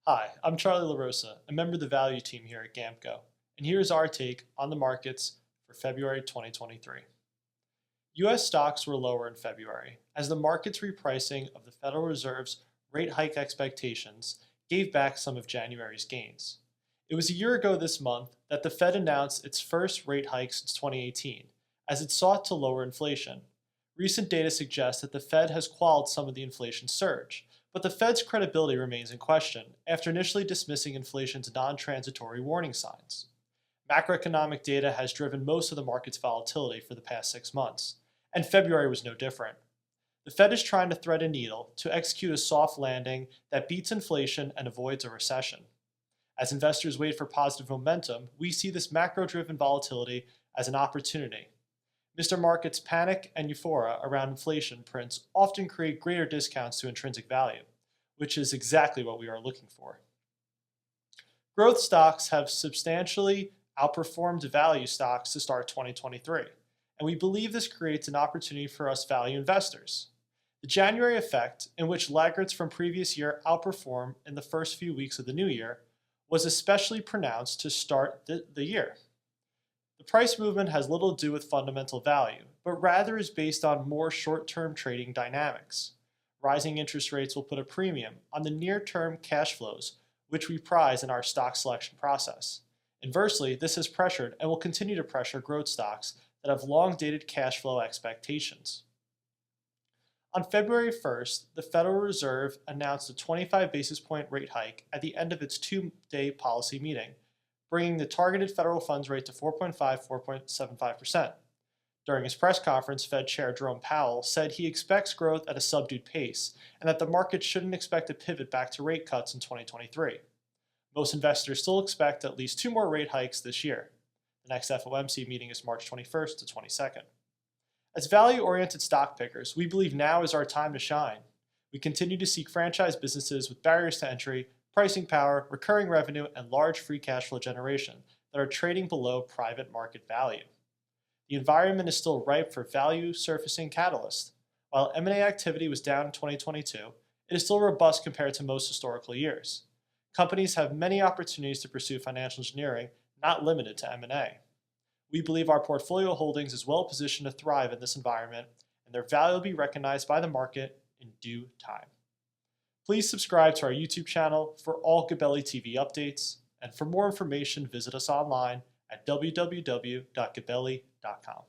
Hi, I'm Charlie LaRosa, a member of the value team here at GAMCO, and here's our take on the markets for February 2023. U.S. stocks were lower in February as the market's repricing of the Federal Reserve's rate hike expectations gave back some of January's gains. It was a year ago this month that the Fed announced its first rate hike since 2018 as it sought to lower inflation. Recent data suggests that the Fed has quelled some of the inflation surge, but the Fed's credibility remains in question after initially dismissing inflation's non-transitory warning signs. Macroeconomic data has driven most of the market's volatility for the past 6 months, and February was no different. The Fed is trying to thread a needle to execute a soft landing that beats inflation and avoids a recession. As investors wait for positive momentum, we see this macro-driven volatility as an opportunity. Mr. Market's panic and euphoria around inflation prints often create greater discounts to intrinsic value, which is exactly what we are looking for. Growth stocks have substantially outperformed value stocks to start 2023, and we believe this creates an opportunity for us value investors. The January effect, in which laggards from previous year outperform in the first few weeks of the new year, was especially pronounced to start the year. The price movement has little to do with fundamental value, but rather is based on more short-term trading dynamics. Rising interest rates will put a premium on the near-term cash flows, which we prize in our stock selection process. Inversely, this has pressured and will continue to pressure growth stocks that have long-dated cash flow expectations. On February 1st, the Federal Reserve announced a 25 basis point rate hike at the end of its two-day policy meeting, bringing the targeted federal funds rate to 4.5–4.75%. During his press conference, Fed Chair Jerome Powell said he expects growth at a subdued pace and that the market shouldn't expect a pivot back to rate cuts in 2023. Most investors still expect at least 2 more rate hikes this year. The next FOMC meeting is March 21st to 22nd. As value-oriented stock pickers, we believe now is our time to shine. We continue to seek franchise businesses with barriers to entry, pricing power, recurring revenue, and large free cash flow generation that are trading below private market value. The environment is still ripe for value surfacing catalysts. While M&A activity was down in 2022, it is still robust compared to most historical years. Companies have many opportunities to pursue financial engineering, not limited to M&A. We believe our portfolio holdings is well positioned to thrive in this environment, and their value will be recognized by the market in due time. Please subscribe to our YouTube channel for all Gabelli TV updates, and for more information, visit us online at www.gabelli.com.